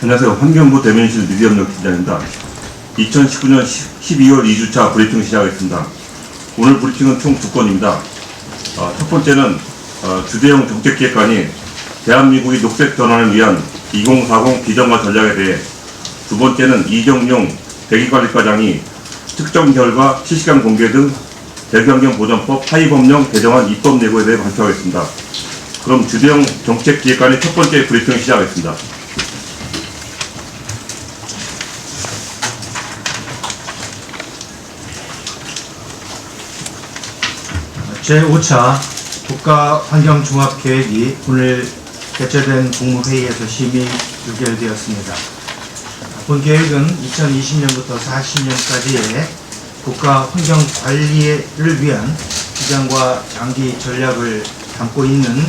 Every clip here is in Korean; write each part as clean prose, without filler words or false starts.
안녕하세요. 환경부 대면실 미디어협력 팀장입니다. 2019년 12월 2주차 브리핑 시작하겠습니다. 오늘 브리핑은 총 2건입니다. 첫 번째는 주대형 정책기획관이 대한민국의 녹색 전환을 위한 2040 비전과 전략에 대해, 두 번째는 이정용 대기관리과장이 특정 결과 실시간 공개 등 대기환경보전법 하위법령 개정안 입법 예고에 대해 발표하겠습니다. 그럼 주대형 정책기획관의 첫 번째 브리핑을 시작하겠습니다. 제5차 국가환경종합계획이 오늘 개최된 국무회의에서 심의 의결되었습니다. 본 계획은 2020년부터 40년까지의 국가환경관리를 위한 기장과 장기 전략을 담고 있는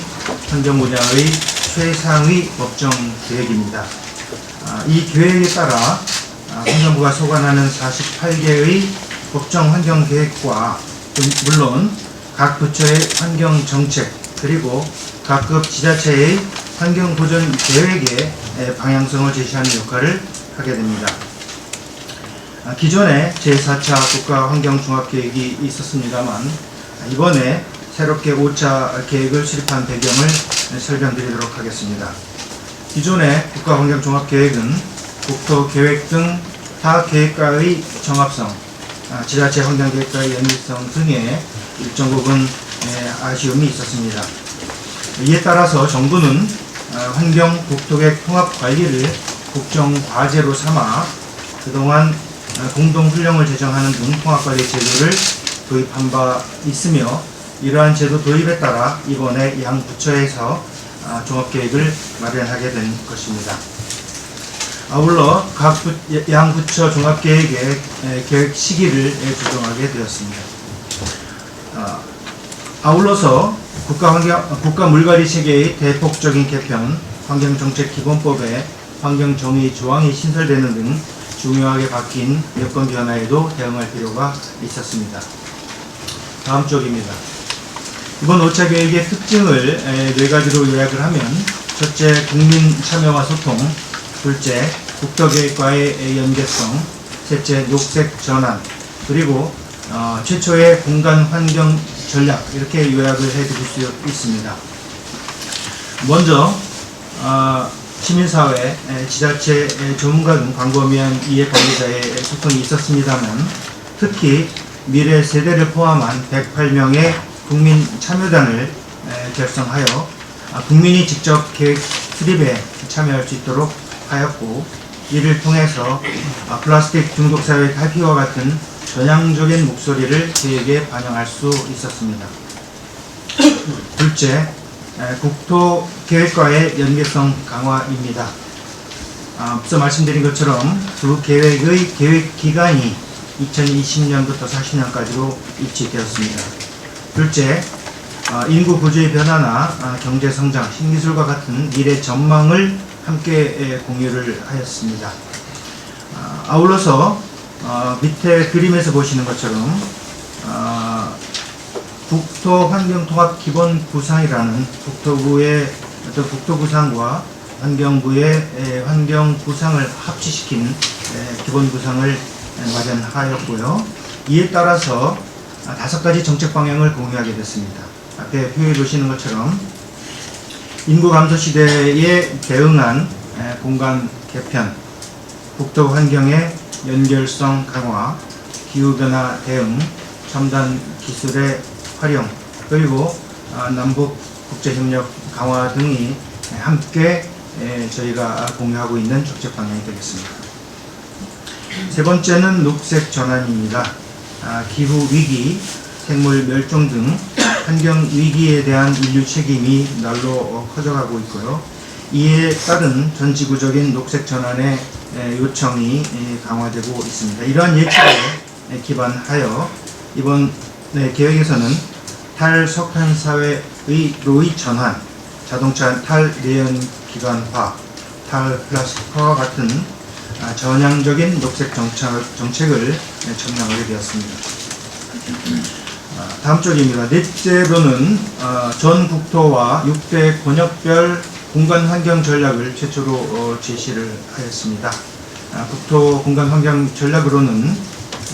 환경 분야의 최상위 법정 계획입니다. 이 계획에 따라 환경부가 소관하는 48개의 법정 환경계획과 물론 각 부처의 환경정책 그리고 각급 지자체의 환경보전 계획의 방향성을 제시하는 역할을 하게 됩니다. 기존에 제4차 국가환경종합계획이 있었습니다만 이번에 새롭게 5차 계획을 수립한 배경을 설명드리도록 하겠습니다. 기존의 국가환경종합계획은 국토계획 등 타 계획과의 정합성, 지자체 환경계획과의 연계성 등의 일정 부분 아쉬움이 있었습니다. 이에 따라서 정부는 환경 국토계획 통합관리를 국정과제로 삼아 그동안 공동훈령을 제정하는 등 통합관리 제도를 도입한 바 있으며, 이러한 제도 도입에 따라 이번에 양 부처에서 종합계획을 마련하게 된 것입니다. 아울러 각 양 부처 종합계획의 계획 시기를 조정하게 되었습니다. 아울러서 국가물관리체계의 대폭적인 개편, 환경정책기본법에 환경정의 조항이 신설되는 등 중요하게 바뀐 여건 변화에도 대응할 필요가 있었습니다. 다음 쪽입니다. 이번 5차 계획의 특징을 4가지로 요약을 하면, 첫째, 국민 참여와 소통, 둘째, 국토계획과의 연계성, 셋째, 녹색 전환, 그리고 최초의 공간 환경 전략, 이렇게 요약을 해드릴 수 있습니다. 먼저 시민사회, 지자체 전문가 등 광범위한 이해 관계자의 소통이 있었습니다만, 특히 미래 세대를 포함한 108명의 국민 참여단을 결성하여 국민이 직접 계획 수립에 참여할 수 있도록 하였고, 이를 통해서 플라스틱 중독 사회의 탈피와 같은 전향적인 목소리를 계획에 반영할 수 있었습니다. 둘째, 국토계획과의 연계성 강화입니다. 앞서 말씀드린 것처럼 두 계획의 계획 기간이 2020년부터 40년까지로 일치되었습니다. 둘째, 인구 구조의 변화나 경제 성장, 신기술과 같은 미래 전망을 함께 공유를 하였습니다. 아울러서 밑에 그림에서 보시는 것처럼 국토환경통합기본구상이라는 국토부의 어떤 국토구상과 환경부의 환경구상을 합치시킨 기본구상을 마련하였고요. 이에 따라서 5가지 정책 방향을 공유하게 됐습니다. 앞에 표에 보시는 것처럼 인구 감소 시대에 대응한 공간 개편, 국토 환경의 연결성 강화, 기후변화 대응, 첨단 기술의 활용, 그리고 남북 국제협력 강화 등이 함께 저희가 공유하고 있는 정책 방향이 되겠습니다. 세 번째는 녹색 전환입니다. 기후위기, 생물 멸종 등 환경 위기에 대한 인류 책임이 날로 커져가고 있고요. 이에 따른 전 지구적인 녹색 전환의 요청이 강화되고 있습니다. 이러한 예측에 기반하여 이번 계획에서는 탈석탄 사회의 전환, 자동차 탈내연기관화, 탈플라스틱화와 같은 전향적인 녹색 정책을 첨언하게 되었습니다. 다음 쪽입니다. 넷째로는 전 국토와 6대 권역별 공간 환경 전략을 최초로 제시를 하였습니다. 국토 공간 환경 전략으로는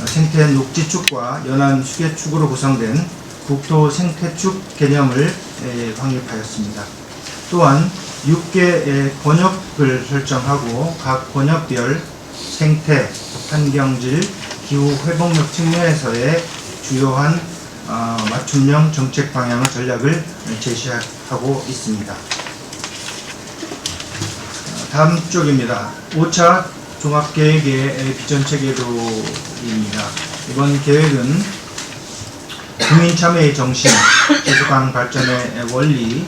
생태 녹지축과 연안 수계축으로 구성된 국토 생태축 개념을 확립하였습니다. 또한 6개 권역을 설정하고 각 권역별 생태, 환경질, 기후 회복력 측면에서의 주요한 맞춤형 정책 방향 전략을 제시하고 있습니다. 다음 쪽입니다. 5차 종합계획의 비전체계도입니다. 이번 계획은 국민 참여의 정신, 지속가능 발전의 원리,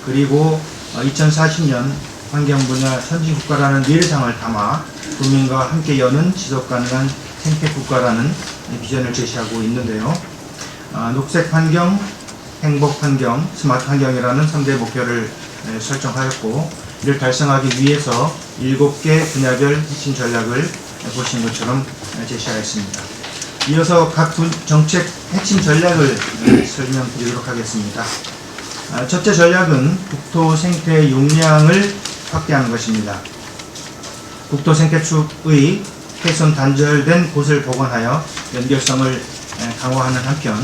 그리고 2040년 환경 분야 선진국가라는 미래상을 담아 국민과 함께 여는 지속가능한 생태국가라는 비전을 제시하고 있는데요. 녹색 환경, 행복 환경, 스마트 환경이라는 3대 목표를 설정하였고, 이를 달성하기 위해서 7개 분야별 핵심 전략을 보신 것처럼 제시하였습니다. 이어서 각 정책 핵심 전략을 설명드리도록 하겠습니다. 첫째 전략은 국토 생태 용량을 확대하는 것입니다. 국토 생태축의 훼손 단절된 곳을 복원하여 연결성을 강화하는 한편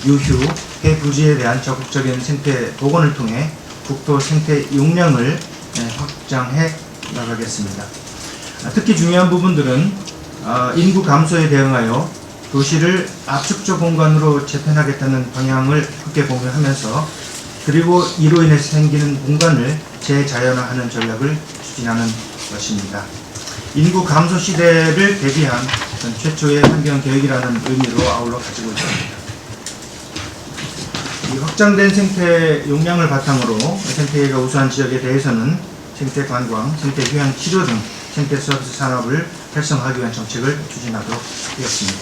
유휴, 해 부지에 대한 적극적인 생태 복원을 통해 국토 생태 용량을 확장해 나가겠습니다. 특히 중요한 부분들은 인구 감소에 대응하여 도시를 압축적 공간으로 재편하겠다는 방향을 함께 공유하면서, 그리고 이로 인해서 생기는 공간을 재자연화하는 전략을 추진하는 것입니다. 인구 감소 시대를 대비한 최초의 환경 계획이라는 의미로 아울러 가지고 있습니다. 이 확장된 생태 용량을 바탕으로 생태계가 우수한 지역에 대해서는 생태 관광, 생태 휴양 치료 등 생태 서비스 산업을 활성화하기 위한 정책을 추진하도록 되었습니다.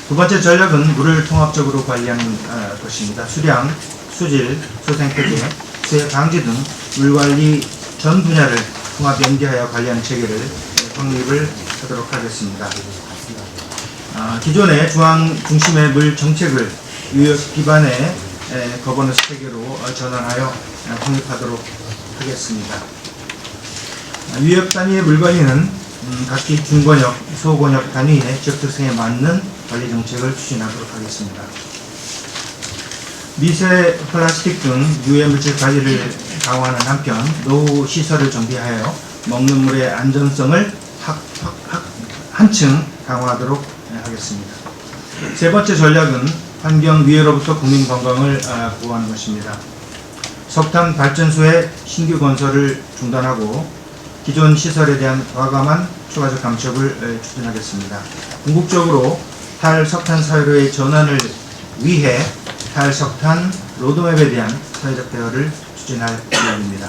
두 번째 전략은 물을 통합적으로 관리하는 것입니다. 수량, 수질, 수생태계, 수해 방지 등 물관리 전 분야를 통합 연계하여 관리하는 체계를 확립을 하도록 하겠습니다. 기존의 중앙 중심의 물 정책을 유역 기반의 거버넌스 체계로 전환하여 확립하도록 하겠습니다. 유역 단위의 물관리는 각기 중권역, 소권역 단위의 지역 특성에 맞는 관리 정책을 추진하도록 하겠습니다. 미세 플라스틱 등 유해 물질 관리를 강화하는 한편 노후 시설을 정비하여 먹는 물의 안전성을 한층 강화하도록 하겠습니다. 세 번째 전략은 환경 위해로부터 국민 건강을 보호하는 것입니다. 석탄 발전소의 신규 건설을 중단하고 기존 시설에 대한 과감한 추가적 감축을 추진하겠습니다. 궁극적으로 탈석탄 사회로의 전환을 위해 탈석탄 로드맵에 대한 사회적 대화를 추진할 계획입니다.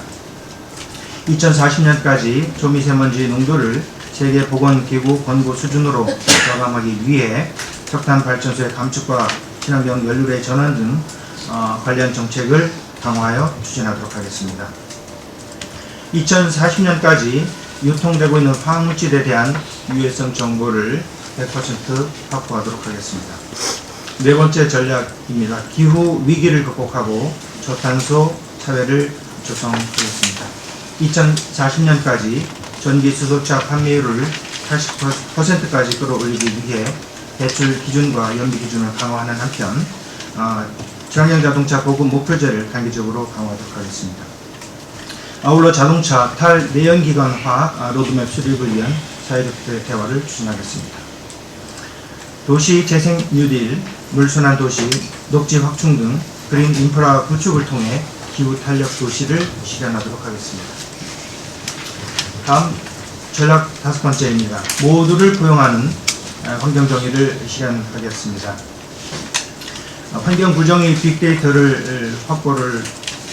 2040년까지 초미세먼지 농도를 세계보건기구 권고 수준으로 저감하기 위해 석탄 발전소의 감축과 친환경 연료의 전환 등 관련 정책을 강화하여 추진하도록 하겠습니다. 2040년까지 유통되고 있는 화학물질에 대한 유해성 정보를 100% 확보하도록 하겠습니다. 네 번째 전략입니다. 기후 위기를 극복하고 저탄소 사회를 조성하겠습니다. 2040년까지 전기 수소차 판매율을 80%까지 끌어올리기 위해 배출 기준과 연비 기준을 강화하는 한편 친환경 자동차 보급 목표제를 단계적으로 강화하도록 하겠습니다. 아울러 자동차 탈내연기관화 로드맵 수립을 위한 사회적 대화를 추진하겠습니다. 도시 재생 뉴딜, 물순환 도시, 녹지 확충 등 그린 인프라 구축을 통해 기후 탄력 도시를 실현하도록 하겠습니다. 다음 전략 다섯 번째입니다. 모두를 포용하는 환경 정의를 실현하겠습니다. 환경 부정의 빅데이터를 확보를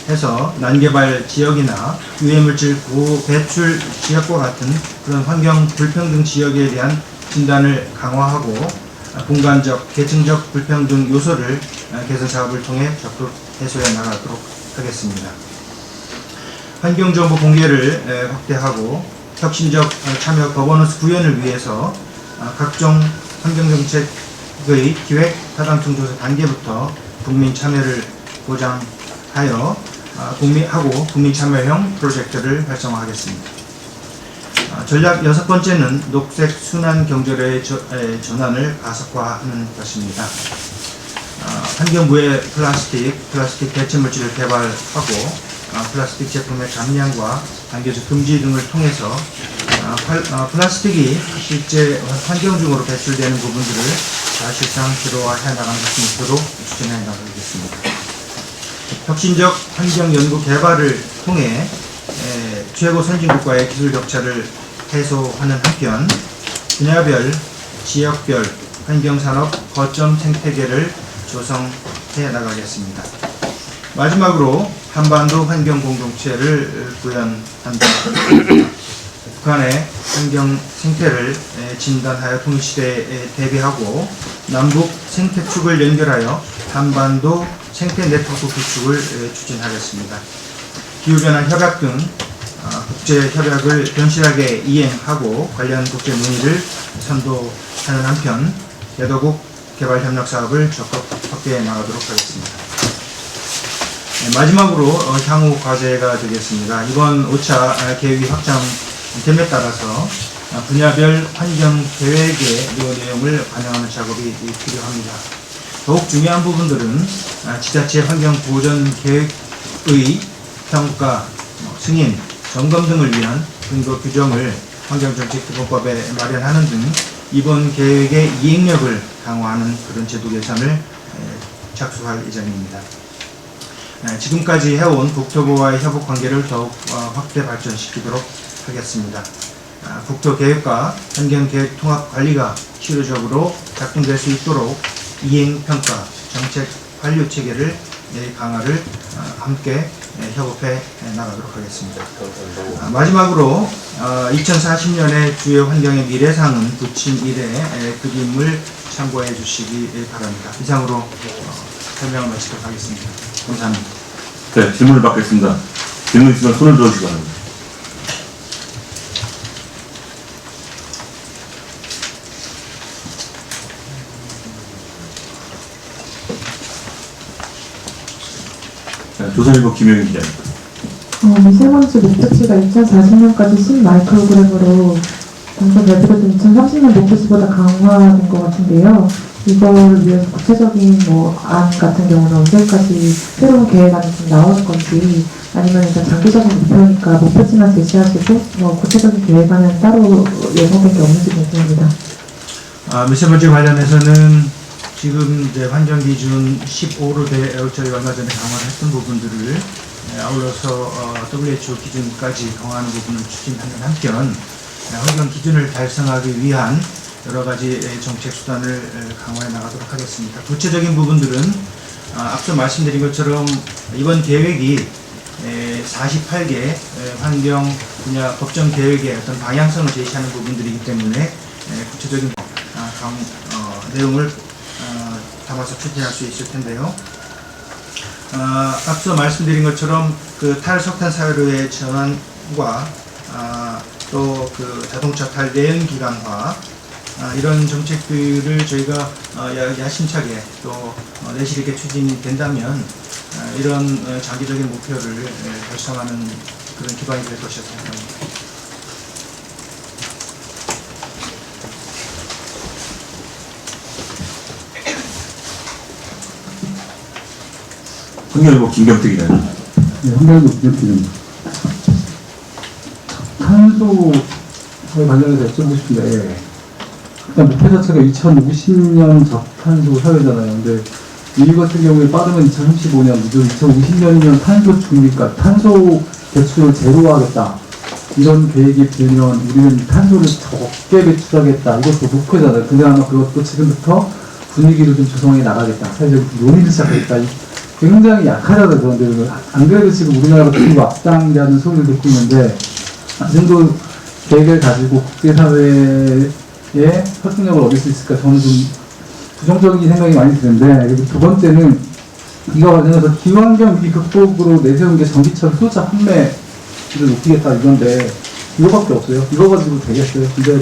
해서 난개발 지역이나 유해물질 고배출 지역과 같은 그런 환경 불평등 지역에 대한 진단을 강화하고 공간적, 계층적 불평등 요소를 개선 사업을 통해 적극 해소해 나가도록 하겠습니다. 환경정보 공개를 확대하고 혁신적 참여 거버넌스 구현을 위해서 각종 환경정책의 기획, 타당성 조사 단계부터 국민 참여를 보장하여 국민 참여형 프로젝트를 활성화하겠습니다. 전략 6번째는 녹색 순환 경제로의 전환을 가속화하는 것입니다. 환경부의 플라스틱 대체 물질을 개발하고 플라스틱 제품의 감량과 단계적 금지 등을 통해서 플라스틱이 실제 환경 중으로 배출되는 부분들을 사실상 제로화해 나가는 목표로 추진해 나가겠습니다. 혁신적 환경 연구 개발을 통해 최고 선진국과의 기술 격차를 해소하는 한편 분야별, 지역별 환경산업 거점 생태계를 조성해 나가겠습니다. 마지막으로 한반도 환경 공동체를 구현한다. 북한의 환경 생태를 진단하여 동시대에 대비하고 남북 생태축을 연결하여 한반도 생태 네트워크 구축을 추진하겠습니다. 기후변화 협약 등 국제 협약을 견실하게 이행하고 관련 국제 논의를 선도하는 한편 개도국 개발 협력 사업을 적극 확대해 나가도록 하겠습니다. 마지막으로 향후 과제가 되겠습니다. 이번 5차 계획이 확정됨에 따라서 분야별 환경 계획의 내용을 반영하는 작업이 필요합니다. 더욱 중요한 부분들은 지자체 환경 보전 계획의 평가, 승인, 점검 등을 위한 근거 규정을 환경정책기본법에 마련하는 등 이번 계획의 이행력을 강화하는 그런 제도 개선을 착수할 예정입니다. 지금까지 해온 국토부와의 협업 관계를 더욱 확대 발전시키도록 하겠습니다. 국토계획과 환경계획 통합관리가 실효적으로 작동될 수 있도록 이행평가, 정책 관리 체계를 강화를 함께 협업해 나가도록 하겠습니다. 마지막으로 2040년의 주요 환경의 미래상은 부침 1의 그림을 참고해 주시기 바랍니다. 이상으로 설명을 마치도록 하겠습니다. 감사합니다. 네, 질문을 받겠습니다. 질문 있으면 손을 들어주시기 바랍니다. 조선일보 김영희 기자입니다. 미세먼지 목표치가 2040년까지 10마이크로그램으로 당초 발표됐던 2030년 목표치보다 강화된 것 같은데요. 이걸 위해서 구체적인 안 같은 경우는 언제까지 새로운 계획안이 좀 나오는 건지, 아니면 일단 장기적인 목표니까 목표치만 제시하시고 구체적인 계획안은 따로 예상된 게 없는지 궁금합니다. 미세먼지 관련해서는 지금 이제 환경기준 15로 저희 얼마 전에 강화를 했던 부분들을 아울러서 WHO 기준까지 강화하는 부분을 추진하는 한편 환경 기준을 달성하기 위한 여러 가지 정책 수단을 강화해 나가도록 하겠습니다. 구체적인 부분들은 앞서 말씀드린 것처럼 이번 계획이 48개 환경 분야 법정 계획의 어떤 방향성을 제시하는 부분들이기 때문에 구체적인 내용을 담아서 추진할 수 있을 텐데요. 앞서 말씀드린 것처럼 그 탈석탄 사회로의 전환과 또 그 자동차 탈 내연 기관화 이런 정책들을 저희가 야심차게 또 내실 있게 추진이 된다면 이런 장기적인 목표를 달성하는 그런 기반이 될 것이라고 생각합니다. 환경일보 김경태 기자입니다. 네, 환경일보 김경태 기자입니다. 탄소에 관련해서 여쭤보고 싶은데, 일단 목표 자체가 2050년 저탄소 사회잖아요. 근데 이 같은 경우에 빠르면 2035년, 늦은 2050년이면 탄소 중립과 탄소 배출을 제로화하겠다. 이런 계획이 들면 우리는 탄소를 적게 배출하겠다. 이것도 목표잖아요. 근데 아마 그것도 지금부터 분위기를 좀 조성해 나가겠다. 사회적으로 논의를 시작하겠다. 굉장히 약하잖아요. 그런데 안 그래도 지금 우리나라가 그리고 앞당기하는 소리를 듣고 있는데 이 정도 계획을 가지고 국제사회의 설득력을 얻을 수 있을까 저는 좀 부정적인 생각이 많이 드는데, 그리고 두 번째는 이거 관련해서 기후환경 위기 극복으로 내세운 게 전기차 수요자 판매를 높이겠다 이건데 이거밖에 없어요. 이거 가지고 되겠어요. 근데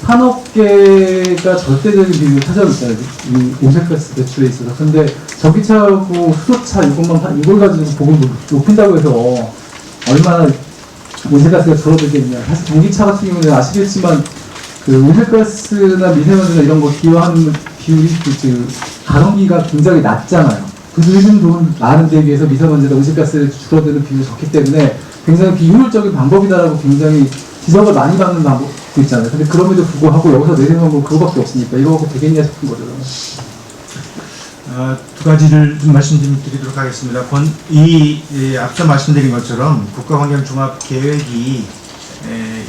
산업계가 절대적인 비율을 차지하고 있잖아요. 이 온실가스 배출에 있어서. 근데 전기차하고 수소차 이걸 가지고 보급을 높인다고 해서 얼마나 온실가스가 줄어들겠냐. 사실 전기차 같은 경우는 아시겠지만 그 온실가스나 미세먼지나 이런 거 기여하는 비율이 그 가동비가 굉장히 낮잖아요. 그 들은 돈 많은 데 비해서 미세먼지나 온실가스를 줄어드는 비율이 적기 때문에 굉장히 비효율적인 방법이다라고 굉장히 지적을 많이 받는 방법도 있잖아요. 근데 그럼에도 불구하고 여기서 내리는 건 그거밖에 없으니까 이거 갖고 되겠냐 싶은 거죠. 두 가지를 좀 말씀드리도록 하겠습니다. 앞서 말씀드린 것처럼 국가환경종합계획이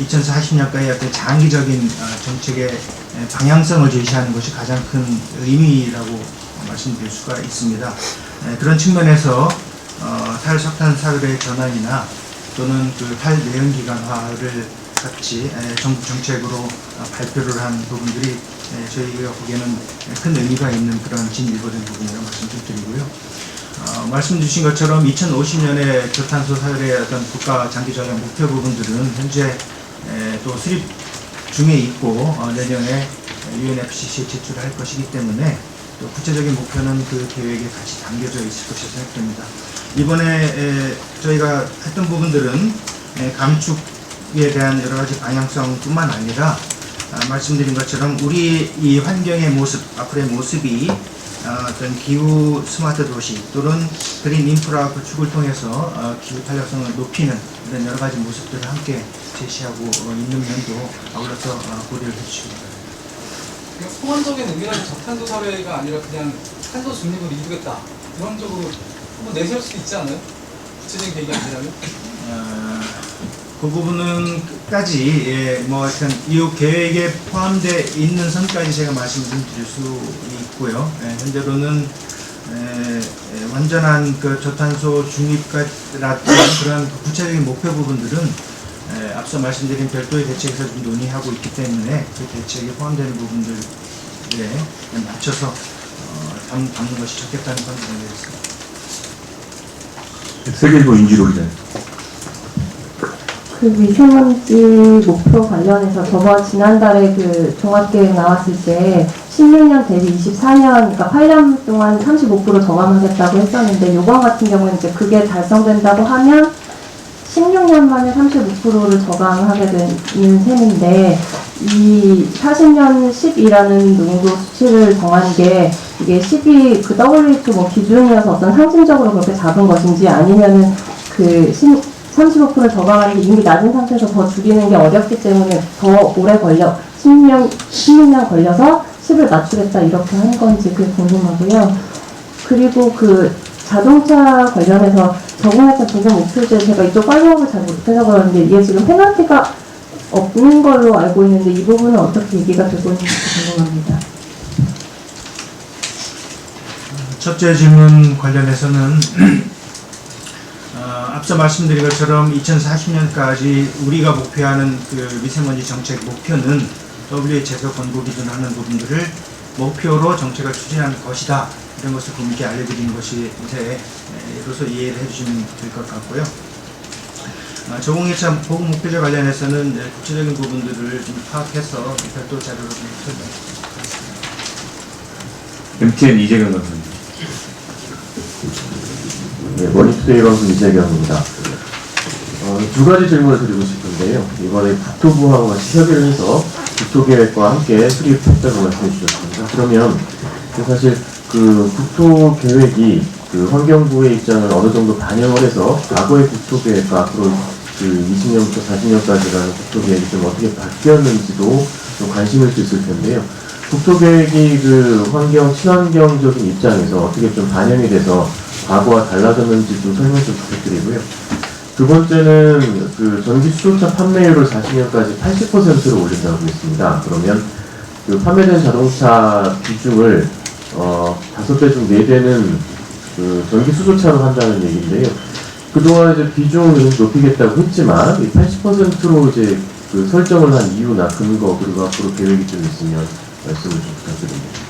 2040년까지 어떤 장기적인 정책의 방향성을 제시하는 것이 가장 큰 의미라고 말씀드릴 수가 있습니다. 그런 측면에서 탈석탄 사율의 전환이나 또는 그 탈내연기관화를 같이 정부 정책으로 발표를 한 부분들이 저희가 보기에는 큰 의미가 있는 그런 진일보된 부분이라고 말씀 좀 드리고요. 말씀 주신 것처럼 2050년에 저탄소 사율의 어떤 국가 장기 전략 목표 부분들은 현재 또 수립 중에 있고 내년에 UNFCC에 제출할 것이기 때문에 또 구체적인 목표는 그 계획에 같이 담겨져 있을 것이라 생각됩니다. 이번에 저희가 했던 부분들은 감축에 대한 여러 가지 방향성뿐만 아니라 말씀드린 것처럼 우리 이 환경의 모습, 앞으로의 모습이 어떤 기후 스마트 도시 또는 그린 인프라 구축을 통해서 기후 탄력성을 높이는 이런 여러 가지 모습들을 함께 제시하고 있는 면도 아울러서 고려를 해주시기 바랍니다. 소원적인 의미라는 저탄소 사회가 아니라 그냥 탄소 중립을 이루겠다 이런 쪽으로 한번 내세울 수 있지 않아요? 구체적인 계획이 아니라면? 그 부분은 끝까지 하여튼 이 계획에 포함되어 있는 선까지 제가 말씀을 좀 드릴 수 있고요. 현재로는 완전한 그 저탄소 중립까지라는 그런 구체적인 목표 부분들은 앞서 말씀드린 별도의 대책에서 좀 논의하고 있기 때문에 그 대책에 포함되는 부분들에 맞춰서 담는 것이 좋겠다는 건 생각했습니다. 세계일보 인지로 기자. 그 미세먼지 목표 관련해서 지난달에 그 종합계획 나왔을 때 16년 대비 24년, 그러니까 8년 동안 35% 저감하겠다고 했었는데 요번 같은 경우는 이제 그게 달성된다고 하면 16년 만에 35%를 저감하게 되는 셈인데 이 40년 10이라는 농도 수치를 정한 게 이게 10이 그 WHO 뭐 기준이어서 어떤 상징적으로 그렇게 잡은 것인지 아니면은 그 35% 저감하는 게 이미 낮은 상태에서 더 줄이는 게 어렵기 때문에 더 오래 16년 걸려서 10을 낮추겠다 이렇게 한 건지 그게 궁금하고요. 그리고 그 자동차 관련해서 적용했던 적용 목표제 제가 이쪽 팔로우업을 잘 못해서 그러는데 이게 지금 페널티가 없는 걸로 알고 있는데 이 부분은 어떻게 얘기가 되고 있는지 궁금합니다. 첫째 질문 관련해서는 앞서 말씀드린 것처럼 2040년까지 우리가 목표하는 그 미세먼지 정책 목표는 WHO에서 권고 기준하는 부분들을 목표로 정책을 추진하는 것이다. 이런 것을 분명히 알려드리는 것이 이로서 이해를 해주시면 될 것 같고요. 저공해차 보급 목표제 관련해서는 구체적인 부분들을 좀 파악해서 별도 자료로 좀 설명드리겠습니다. MTN 이재경 감사합니다. 네, 머니투데이 방송 이재경입니다. 두 가지 질문을 드리고 싶은데요. 이번에 국토부하고 같이 협의를 해서 국토계획과 함께 수립했다고 말씀해 주셨습니다. 그러면 사실 그 국토계획이 그 환경부의 입장을 어느 정도 반영을 해서 과거의 국토계획과 앞으로 그 20년부터 40년까지라는 국토계획이 좀 어떻게 바뀌었는지도 좀 관심을 수 있을 텐데요. 국토계획이 그 환경, 친환경적인 입장에서 어떻게 좀 반영이 돼서 과거와 달라졌는지 좀 설명 좀 부탁드리고요. 두 번째는 그 전기 수소차 판매율을 40년까지 80%로 올린다고 했습니다. 그러면 그 판매된 자동차 비중을 5배 중 4배는 그 전기 수소차로 한다는 얘기인데요. 그동안 이제 비중을 높이겠다고 했지만 이 80%로 이제 그 설정을 한 이유나 근거 그리고 앞으로 계획이 좀 있으면 말씀을 좀 부탁드립니다.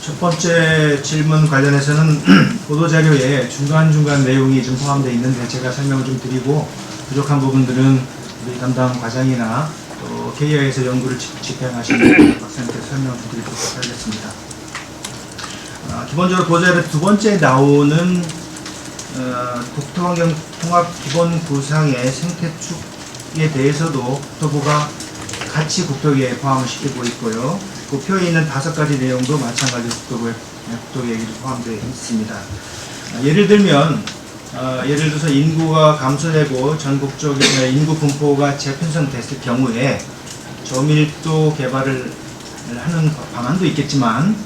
첫 번째 질문 관련해서는 보도자료에 중간중간 내용이 좀 포함되어 있는데 제가 설명을 좀 드리고 부족한 부분들은 우리 담당 과장이나 또 KIA에서 연구를 집행하신 박사님께서 설명을 드리도록 하겠습니다. 기본적으로 보좌료 두 번째 나오는 국토환경통합기본구상의 생태축에 대해서도 국토부가 같이 국토계획에 포함을 시키고 있고요. 그 표에 있는 5가지 내용도 마찬가지로 국토계획에 포함되어 있습니다. 예를 들면 예를 들어서 인구가 감소되고 전국적인 인구 분포가 재편성됐을 경우에 저밀도 개발을 하는 방안도 있겠지만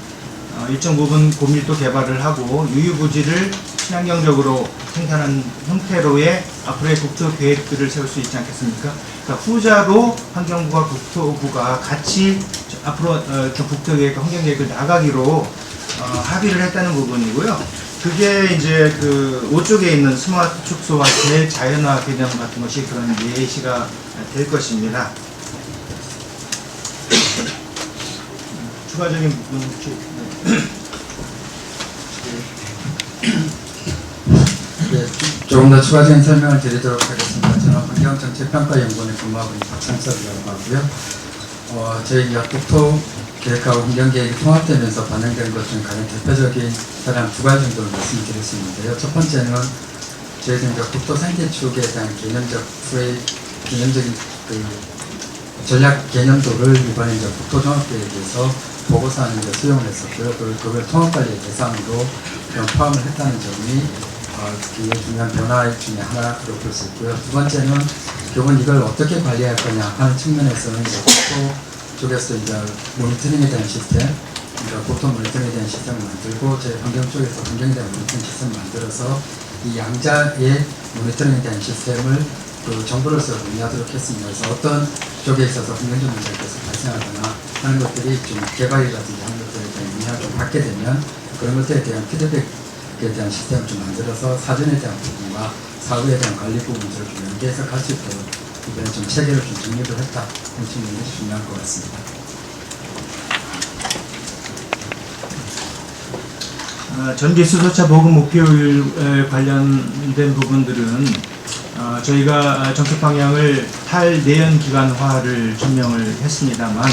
일정 부분 고밀도 개발을 하고 유유부지를 친환경적으로 생산하는 형태로의 앞으로의 국토 계획들을 세울 수 있지 않겠습니까? 그러니까 후자로 환경부와 국토부가 같이 앞으로 국토 계획과 환경 계획을 나가기로 합의를 했다는 부분이고요. 그게 이제 그 5쪽에 있는 스마트 축소와 대자연화 개념 같은 것이 그런 예시가 될 것입니다. 추가적인 부분 네, 조금 더 추가적인 설명을 드리도록 하겠습니다. 저는 환경정책평가연구원에 근무하고 있는 박창섭이라고 하고요. 저희 국토계획하고 환경계획이 통합되면서 반영된 것 중 가장 대표적인 사례 두 가지 정도를 말씀드릴 수 있는데요. 첫 번째는 저희들이 국토생태축에 대한 개념적인 전략 개념도를 이번에 국토종합계획에서 보고서하는 데 수용을 했었고요. 그걸 통합관리의 대상으로 포함을 했다는 점이 굉장히 중요한 변화 중에 하나로 볼 수 있고요. 두 번째는 결국은 이걸 어떻게 관리할 거냐 하는 측면에서는 국토 쪽에서 이제 모니터링에 대한 시스템, 그러니까 국토 모니터링에 대한 시스템을 만들고 저희 환경 쪽에서 환경에 대한 모니터링 시스템을 만들어서 이 양자의 모니터링에 대한 시스템을 정부로서 논의하도록 했습니다. 그래서 어떤 쪽에 있어서 환경적 문제가 계속 발생하거나 하는 것들이 좀 개발이라든지 하는 것들에 대한 영향을 받게 되면 그런 것들에 대한 피드백에 대한 시스템을 좀 만들어서 사전에 대한 부분과 사후에 대한 관리 부분들을 좀 연계해서 갈 수 있도록 이번에 좀 체계를 좀 정립을 했다. 그런 측면이 중요한 것 같습니다. 전기 수소차 보급 목표율 관련된 부분들은 저희가 정책 방향을 탈내연 기관화를 증명을 했습니다만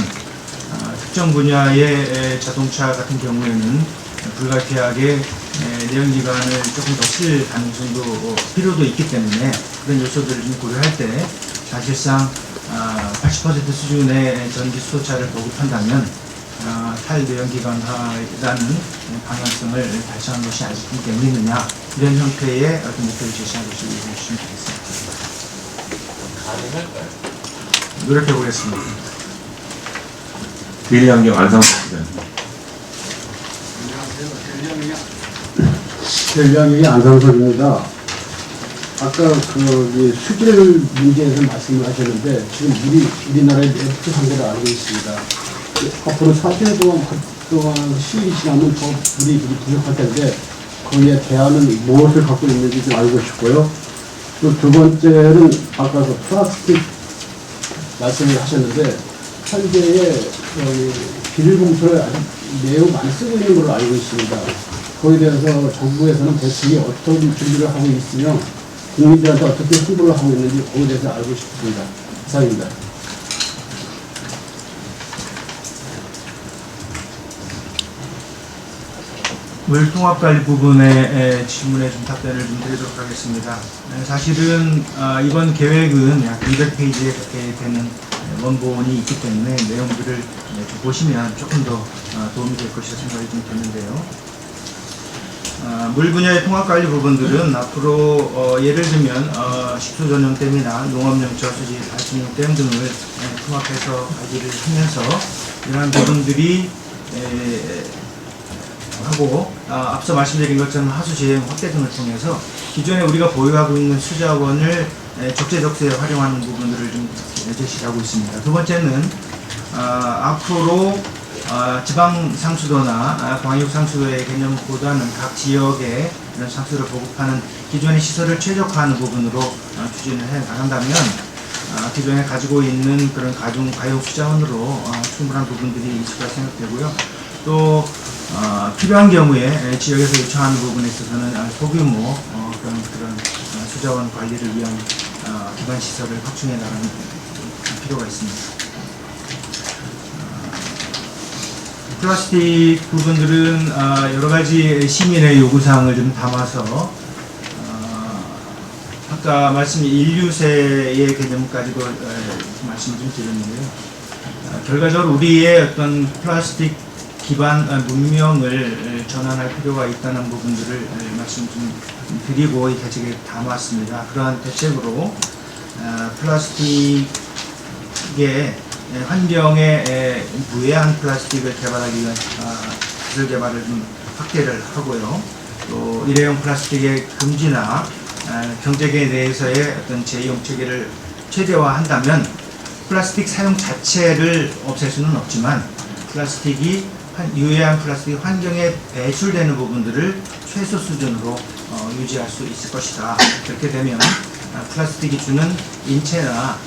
특정 분야의 자동차 같은 경우에는 불가피하게 내연 기관을 조금 더 쓸 가능성도 필요도 있기 때문에 그런 요소들을 좀 고려할 때 사실상 80% 수준의 전기 수소차를 보급한다면 탈내연기관화라는 방향성을 달성한 것이 아직 의미 있느냐 이런 형태의 어떤 목표를 제시한 것을 이해해 주시면 되겠습니다. 가능할까요? 노력해 보겠습니다. 대리환경 안상수 기자님. 대리환경의 안상석입니다. 아까 수질 문제에서 말씀을 하셨는데 지금 우리나라의 내수 상태를 알고 있습니다. 앞으로 4년 동안 시일이 지나면 더 물이 부족할 텐데 거기에 대안은 무엇을 갖고 있는지 좀 알고 싶고요. 또 두 번째는 아까 플라스틱 말씀을 하셨는데 현재의 비닐봉투를 아주 매우 많이 쓰고 있는 걸로 알고 있습니다. 거기에 대해서 정부에서는 대책이 어떤 준비를 하고 있으며 국민들한테 어떻게 홍보를 하고 있는지 거기에 대해서 알고 싶습니다. 이상입니다. 물통합관리 부분의 질문에 좀 답변을 좀 드리도록 하겠습니다. 사실은 이번 계획은 약 200페이지에 가까이 되는 원본이 있기 때문에 내용들을 좀 보시면 조금 더 도움이 될 것이라 생각이 좀 드는데요. 물 분야의 통합관리 부분들은 앞으로 예를 들면 식수전용댐이나 농업용 저수지 발전용 댐 등을 통합해서 관리를 하면서 이러한 부분들이 하고 앞서 말씀드린 것처럼 하수 재활용 확대 등을 통해서 기존에 우리가 보유하고 있는 수자원을 적재적소에 활용하는 부분들을 좀 제시하고 있습니다. 두 번째는 앞으로 지방 상수도나 광역 상수도의 개념보다는 각 지역에 이런 상수도를 보급하는 기존의 시설을 최적화하는 부분으로 추진을 해 나간다면 기존에 가지고 있는 그런 가용 수자원으로 충분한 부분들이 있을 거라 생각되고요. 또 필요한 경우에 지역에서 요청하는 부분에 있어서는 소규모 그런 수자원 관리를 위한 기반 시설을 확충해 나가는 필요가 있습니다. 플라스틱 부분들은 여러 가지 시민의 요구사항을 좀 담아서 아까 말씀 인류세의 개념 가지고 말씀 좀 드렸는데요. 결과적으로 우리의 어떤 플라스틱 기반 문명을 전환할 필요가 있다는 부분들을 말씀 좀 드리고 이 대책에 담았습니다. 그러한 대책으로 플라스틱의 환경에 무해한 플라스틱을 개발하기 위한 기술 개발을 좀 확대를 하고요. 또 일회용 플라스틱의 금지나 경제계 내에서의 어떤 재이용 체계를 최대화한다면 플라스틱 사용 자체를 없앨 수는 없지만 플라스틱이 유해한 플라스틱이 환경에 배출되는 부분들을 최소 수준으로 유지할 수 있을 것이다. 그렇게 되면 플라스틱이 주는 인체나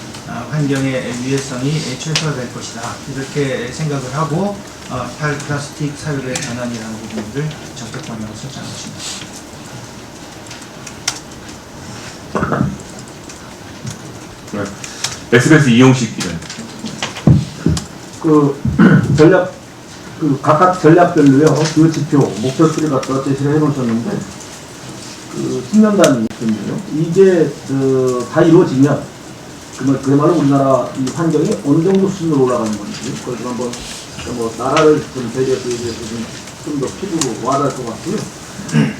환경의 위해성이 최소화될 것이다. 이렇게 생각을 하고 탈플라스틱 사회의 전환이라는 부분을 정책 방향으로 설정한 것입니다. SBS 이용식 기자. 각각 전략별로요, 그 지표, 목표 수를 갖다 제시를 해놓으셨는데, 10년 단위 있는데요. 이게, 다 이루어지면, 그야말로 우리나라 이 환경이 어느 정도 수준으로 올라가는 건지, 그걸 좀 한번, 나라를 좀 대리해서 좀 더 피부로 와닿을 것 같고요.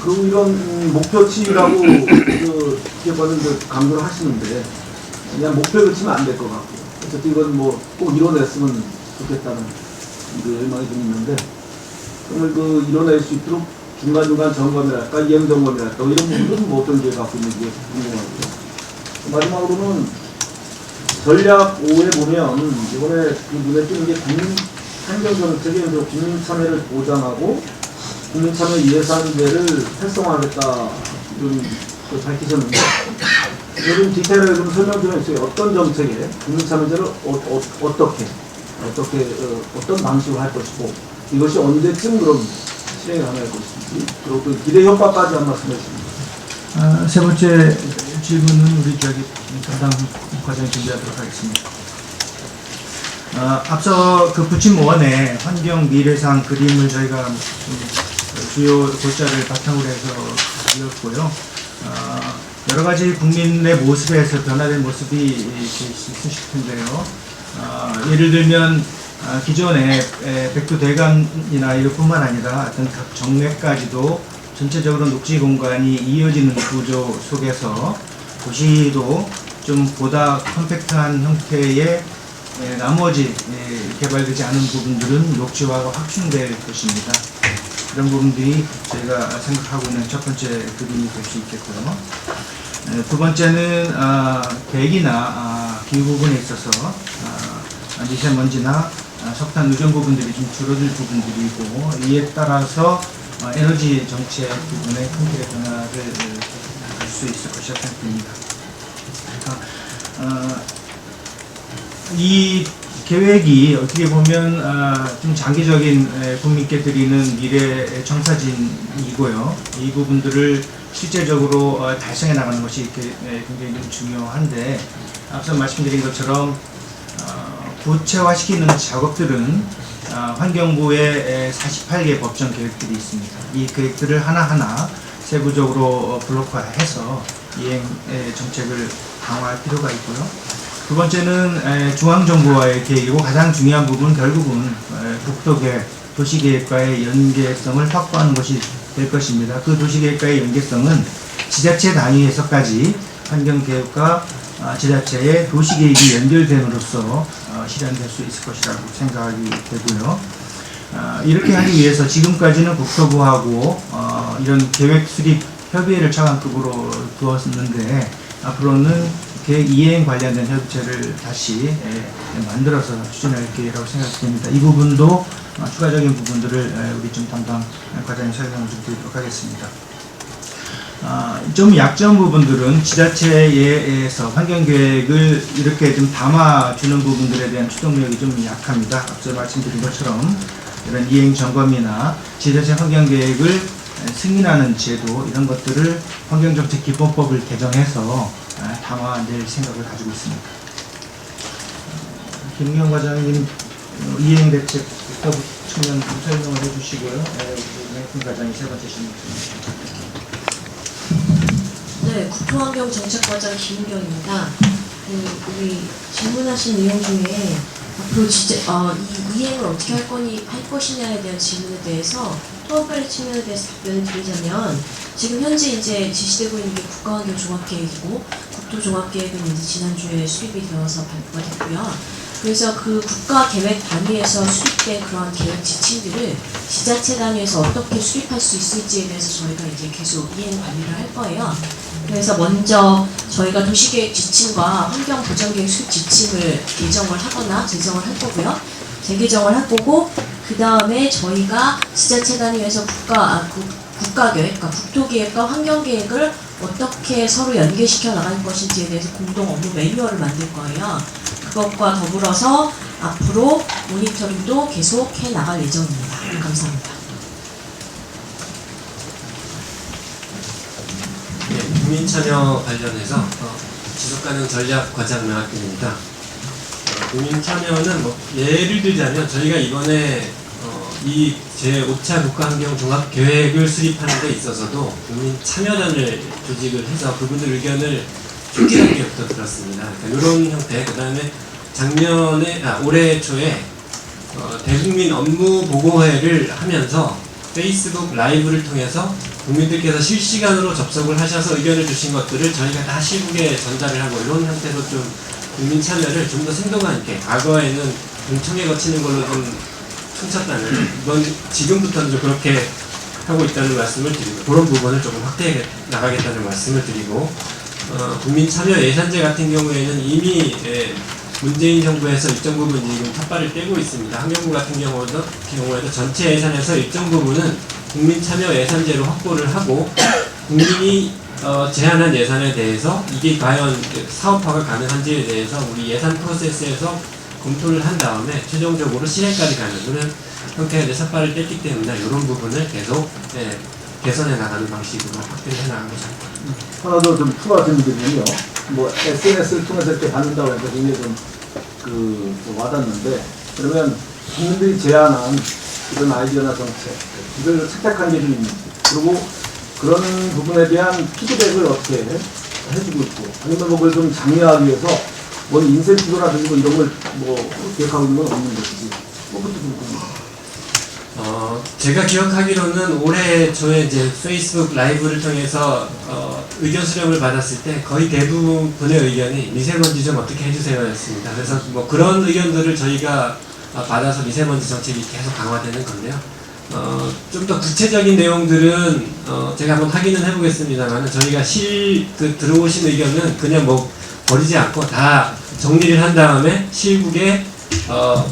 그리고 이런 목표치라고, 기업가들 강조를 하시는데, 그냥 목표에 그치면 안 될 것 같고요. 어쨌든 이건 꼭 이뤄냈으면 좋겠다는 열망이 좀 있는데, 그걸 이뤄낼 수 있도록 중간중간 점검이랄까, 이행 점검이랄까, 이런 부분들은 어떤 게 갖고 있는지 궁금하고요. 마지막으로는 전략 5에 보면, 이번에 눈에 띄는 게 국민 환경 정책에 국민 참여를 보장하고 국민 참여 예산제를 활성화하겠다 좀 밝히셨는데, 좀 디테일하게 좀 설명 좀 해주세요. 어떤 정책에 국민 참여제를 어떤 방식으로 할 것이고, 이것이 언제쯤 그럼 실행이 가능할 것인지, 그리고 또 기대 효과까지 한 말씀 해주십니다. 세 번째 질문은 우리 담당 과장이 준비하도록 하겠습니다. 앞서 부침 1의 환경 미래상 그림을 저희가 주요 골자를 바탕으로 해서 그렸고요. 여러 가지 국민의 모습에서 변화된 모습이 있으실 텐데요. 예를 들면 기존의 백두대간이나 이것뿐만 아니라 어떤 각 정맥까지도 전체적으로 녹지 공간이 이어지는 구조 속에서 도시도 좀 보다 컴팩트한 형태의 나머지 개발되지 않은 부분들은 녹지화가 확충될 것입니다. 그런 부분들이 저희가 생각하고 있는 첫 번째 그림이 될 수 있겠고요. 두 번째는 대기나 기후 부분에 있어서 미세먼지나 석탄 의존 부분들이 좀 줄어들 부분들이고, 이에 따라서 에너지 정책 부분에 큰 틀의 변화를 줄 수 있을 것이라 생각됩니다. 이 계획이 어떻게 보면 좀 장기적인 국민께 드리는 미래 청사진이고요. 이 부분들을 실제적으로 달성해 나가는 것이 굉장히 좀 중요한데, 앞서 말씀드린 것처럼 구체화시키는 작업들은 환경부의 48개 법정 계획들이 있습니다. 이 계획들을 하나하나 세부적으로 블록화해서 이행 정책을 강화할 필요가 있고요. 두 번째는 중앙정부와의 계획이고, 가장 중요한 부분은 결국은 국토계획, 도시계획과의 연계성을 확보하는 것이 될 것입니다. 그 도시계획과의 연계성은 지자체 단위에서까지 환경계획과 지자체의 도시계획이 연결됨으로써 실현될 수 있을 것이라고 생각이 되고요. 이렇게 하기 위해서 지금까지는 국토부하고 이런 계획 수립 협의회를 차관급으로 두었는데, 앞으로는 계획 이행 관련된 협의체를 다시 만들어서 추진할 계획이라고 생각됩니다. 이 부분도 추가적인 부분들을 우리 좀 담당 과장님 설명을 좀 드리도록 하겠습니다. 좀 약점 부분들은 지자체에서 환경계획을 이렇게 좀 담아주는 부분들에 대한 추동력이 좀 약합니다. 앞서 말씀드린 것처럼 이런 이행 점검이나 지자체 환경계획을 승인하는 제도, 이런 것들을 환경정책 기본법을 개정해서 담아낼 생각을 가지고 있습니다. 김경 과장님 이행 대책부터 측면 설명을 해주시고요. 김 과장이 세 번째 질문입니다. 네, 국토환경정책과장 김은경입니다. 우리 질문하신 내용 중에 앞으로 이 이행을 어떻게 할 것이냐에 대한 질문에 대해서 통합관리 측면에 대해서 답변을 드리자면, 지금 현재 이제 지시되고 있는 게 국가환경종합계획이고, 국토종합계획은 이제 지난주에 수립이 되어서 발표가 됐고요. 그래서 그 국가계획 단위에서 수립된 그런 계획 지침들을 지자체 단위에서 어떻게 수립할 수 있을지에 대해서 저희가 이제 계속 이행 관리를 할 거예요. 그래서 먼저 저희가 도시계획 지침과 환경보전계획 수립 지침을 개정을 하거나 제정을 할 거고요. 재개정을 할 거고, 그 다음에 저희가 지자체 단위에서 국가계획, 그러니까 국토계획과 환경계획을 어떻게 서로 연계시켜 나갈 것인지에 대해서 공동 업무 매뉴얼을 만들 거예요. 그것과 더불어서 앞으로 모니터링도 계속 해 나갈 예정입니다. 감사합니다. 네, 국민참여 관련해서 지속가능 전략과장 명학균입니다. 국민참여는 예를 들자면 저희가 이번에 이 제5차 국가환경종합계획을 수립하는 데 있어서도 국민참여단을 조직을 해서 그분들 의견을 초기 단계부터 들었습니다. 그러니까 이런 형태, 그 다음에 올해 초에 대국민 업무 보고회를 하면서 페이스북 라이브를 통해서 국민들께서 실시간으로 접속을 하셔서 의견을 주신 것들을 저희가 다 시국에 전달을 하고, 이런 형태로 좀 국민 참여를 좀 더 생동감 있게, 과거에는 공청회 거치는 걸로 좀 퉁쳤다면 이번 지금부터는 좀 그렇게 하고 있다는 말씀을 드리고, 그런 부분을 조금 확대해 나가겠다는 말씀을 드리고, 국민 참여 예산제 같은 경우에는 이미 문재인 정부에서 일정 부분 지금 텃발을 떼고 있습니다. 환경부 같은 경우에도 전체 예산에서 일정 부분은 국민 참여 예산제로 확보를 하고, 국민이 제한한 예산에 대해서 이게 과연 사업화가 가능한지에 대해서 우리 예산 프로세스에서 검토를 한 다음에 최종적으로 실행까지 가는 그런 형태의 텃발을 뗐기 때문에 이런 부분을 계속 개선해 나가는 방식으로 확대를 해 나가고 있습니다. 하나 더 좀 추가 질문드리면요. SNS를 통해서 이렇게 받는다고 해서 굉장히 좀 와닿는데, 그러면 국민들이 제안한 이런 아이디어나 정책, 이걸 채택한 게 좀 있는지, 그리고 그런 부분에 대한 피드백을 어떻게 해주고 있고, 아니면 그걸 좀 장려하기 위해서 인센티브라든지 이런 걸 기획하고 있는 건 없는 것이지, 그것도 좀 궁금합니다. 제가 기억하기로는 올해 초에 이제 페이스북 라이브를 통해서 의견 수렴을 받았을 때 거의 대부분의 의견이 미세먼지 좀 어떻게 해주세요였습니다. 그래서 그런 의견들을 저희가 받아서 미세먼지 정책이 계속 강화되는 건데요. 좀 더 구체적인 내용들은 제가 한번 확인은 해보겠습니다만, 저희가 들어오신 의견은 그냥 버리지 않고 다 정리를 한 다음에 실국에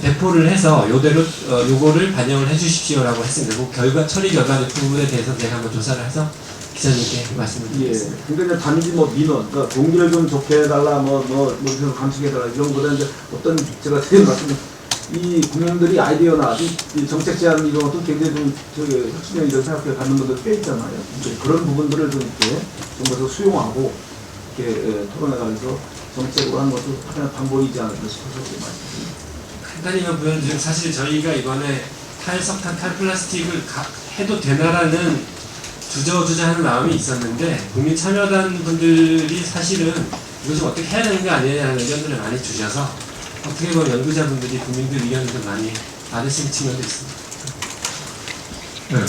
배포를 해서 요거를 반영을 해주십시오라고 했습니다. 그 처리 결과 부분에 대해서 제가 한번 조사를 해서 기자님께 말씀을 드리겠습니다. 그러니까 단지 민원, 그러니까 공기를 좀 좋게 해달라, 감축해달라 이런 거보다 이제 어떤 제가 드린 말씀은 이 국민들이 아이디어나 이 정책 제안 이런 것도 굉장히 좀 혁신적이라고 생각해 갖는 분들 꽤 있잖아요. 그런 부분들을 좀 이렇게 좀 더 수용하고 이렇게 토론해가면서 정책으로 하는 것도 하나의 방법이지 않을까 싶어서 말씀드립니다. 간단히만 보여드리면, 사실 저희가 이번에 탈석탄, 탈플라스틱을 해도 되나라는 주저하는 마음이 있었는데, 국민 참여단 분들이 사실은 이거 좀 어떻게 해야 되는 거 아니냐는 의견들을 많이 주셔서 어떻게 보면 연구자분들이 국민들 의견을 많이 받으신 측면도 있습니다. 네,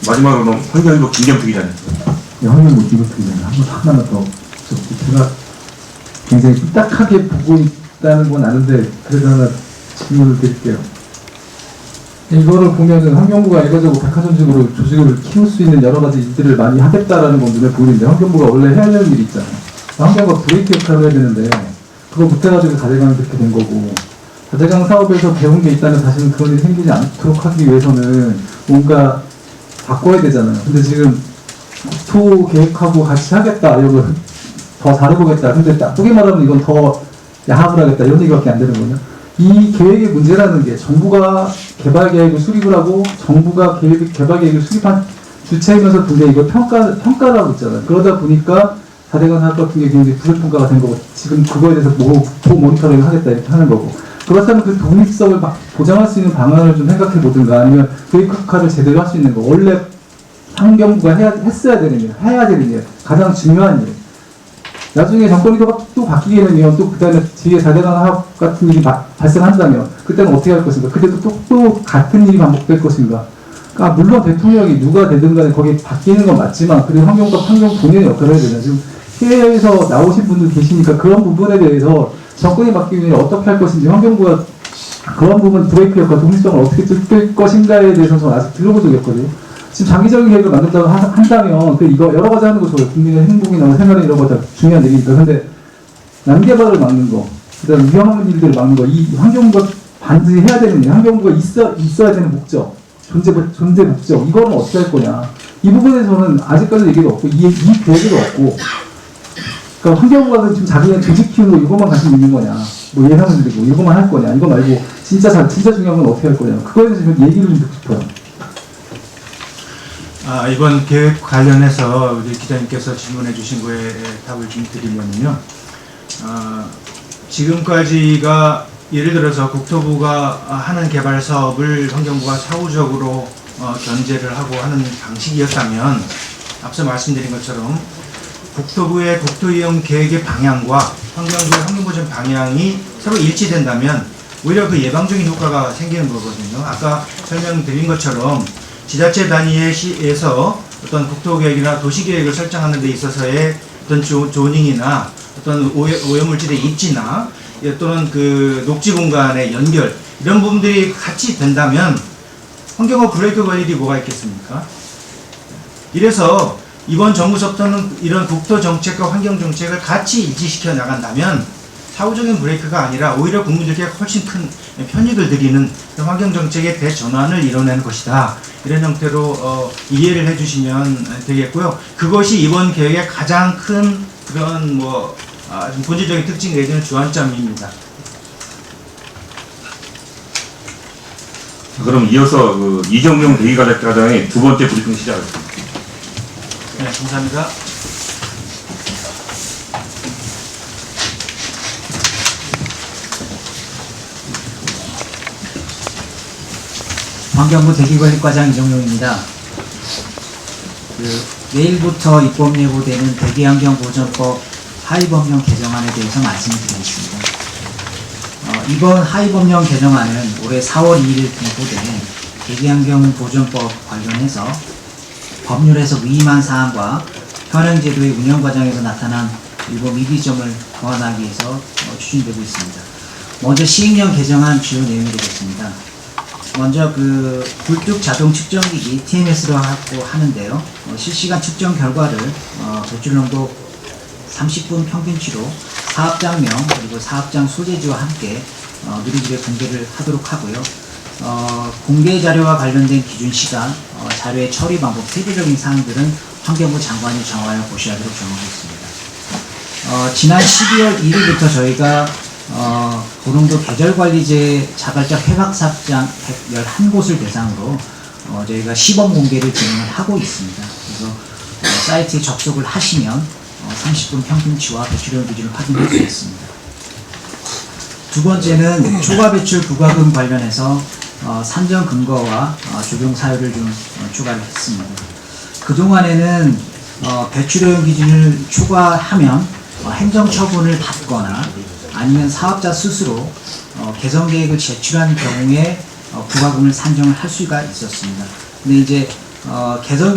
마지막으로 환경부 김경태 기자님. 네, 환경부 김경태 기자님. 하나만 더. 제가 굉장히 삐딱하게 보고 있다는 건 아는데, 그래도 하나 질문을 드릴게요. 이거를 보면은 환경부가 이거저거 백화점식으로 조직을 키울 수 있는 여러 가지 일들을 많이 하겠다라는 건 눈에 보이는데, 환경부가 원래 해야 되는 일이 있잖아요. 환경부가 브레이크 역할을 해야 되는데, 그거 못해가지고 다재강이 그렇게 된 거고, 다재강 사업에서 배운 게 있다면 다시는 그런 일이 생기지 않도록 하기 위해서는 뭔가 바꿔야 되잖아요. 근데 지금 국토 계획하고 같이 하겠다, 이걸 더 잘해보겠다. 근데 나쁘게 말하면 이건 더 야합을 하겠다, 이런 얘기밖에 안 되는 거냐. 이 계획의 문제라는 게, 정부가 개발 계획을 수립을 하고 정부가 개발 계획을 수립한 주체이면서 근데 이걸 평가를 하고 있잖아요. 그러다 보니까 4대강 사업 같은 게 굉장히 부실평가가 된 거고, 지금 그거에 대해서 국토 모니터링을 하겠다 이렇게 하는 거고, 그렇다면 그 독립성을 막 보장할 수 있는 방안을 좀 생각해 보든가, 아니면 교육학과를 제대로 할 수 있는 거, 원래 환경부가 했어야 되는 일, 해야 되는 일, 가장 중요한 일. 나중에 정권이 또 바뀌게 되면 또 그다음에 뒤에 4대강 학업 같은 일이 발생한다면 그때는 어떻게 할 것인가? 그때도 또 같은 일이 반복될 것인가? 그러니까 물론 대통령이 누가 되든 간에 거기에 바뀌는 건 맞지만 그래도 환경부가 환경 본연의 역할을 해야 되잖아요. 지금 해외에서 나오신 분들 계시니까 그런 부분에 대해서 정권이 바뀌면 어떻게 할 것인지, 환경부가 그런 부분 브레이크 역할, 독립성을 어떻게 뜯을 것인가에 대해서는 저는 아직 들어본 적이 없거든요. 지금 장기적인 계획을 만든다고 한다면 이거 여러 가지 하는 거 좋아요. 국민의 행복이나 생활 이런 거 다 중요한 얘기니까. 근데 난개발을 막는 거, 그다음 위험한 일들을 막는 거, 이 환경부가 반드시 해야 되는 일, 환경부가 있어야 되는 목적, 존재 목적, 이거는 어떻게 할 거냐. 이 부분에서는 아직까지 얘기가 없고 이 계획도 없고. 그러니까 환경부가 지금 자기네 조직 키우는 거 이것만 관심 있는 거냐, 뭐 예산을 드리고 이것만 할 거냐, 이거 말고 진짜 중요한 건 어떻게 할 거냐. 그거에 대해서 좀 얘기를 좀 듣고 싶어요. 이번 계획 관련해서 우리 기자님께서 질문해 주신 거에 답을 좀 드리면요. 지금까지가 예를 들어서 국토부가 하는 개발 사업을 환경부가 사후적으로 견제를 하고 하는 방식이었다면, 앞서 말씀드린 것처럼 국토부의 국토이용 계획의 방향과 환경부의 환경보전 방향이 서로 일치된다면 오히려 그 예방적인 효과가 생기는 거거든요. 아까 설명드린 것처럼 지자체 단위에서 어떤 국토계획이나 도시계획을 설정하는 데 있어서의 어떤 조닝이나 어떤 오염물질의 입지나 또는 그 녹지 공간의 연결, 이런 부분들이 같이 된다면 환경과 브레이크 걸 일이 뭐가 있겠습니까? 이래서 이번 정부서부터는 이런 국토정책과 환경정책을 같이 일치시켜 나간다면 사후적인 브레이크가 아니라 오히려 국민들께 훨씬 큰 편익을 드리는 환경정책의 대전환을 이뤄내는 것이다. 이런 형태로 이해를 해주시면 되겠고요. 그것이 이번 계획의 가장 큰 그런 좀 본질적인 특징 내지는 주안점입니다. 자, 그럼 이어서 이정용 대기과장의 두 번째 브리핑 시작하겠습니다. 네, 감사합니다. 환경부 대기관리과장 이정용입니다. 내일부터 입법 예고되는 대기환경보전법 하위법령 개정안에 대해서 말씀을 드리겠습니다. 이번 하위법령 개정안은 올해 4월 2일 공포된 대기환경보전법 관련해서 법률에서 위임한 사항과 현행 제도의 운영 과정에서 나타난 일부 미비점을 보완하기 위해서 추진되고 있습니다. 먼저 시행령 개정안 주요 내용이 되겠습니다. 먼저 굴뚝 자동 측정기기 TMS로 하는데요. 실시간 측정 결과를 배출농도 30분 평균치로 사업장명 그리고 사업장 소재지와 함께 누리집에 공개를 하도록 하고요. 공개 자료와 관련된 기준 시간, 자료의 처리 방법, 세부적인 사항들은 환경부 장관이 정하여 고시하도록 정하고 있습니다. 지난 12월 1일부터 저희가 고농도 계절관리제 자발적 해박사업장 111곳을 대상으로 저희가 시범 공개를 진행을 하고 있습니다. 그래서 사이트에 접속을 하시면 30분 평균치와 배출량 기준을 확인할 수 있습니다. 두 번째는 초과 배출 부과금 관련해서 산정 근거와 적용 사유를 좀 추가를 했습니다. 그동안에는 배출량 기준을 초과하면 행정처분을 받거나 아니면 사업자 스스로 개선 계획을 제출한 경우에 부과금을 산정을 할 수가 있었습니다. 근데 이제 개선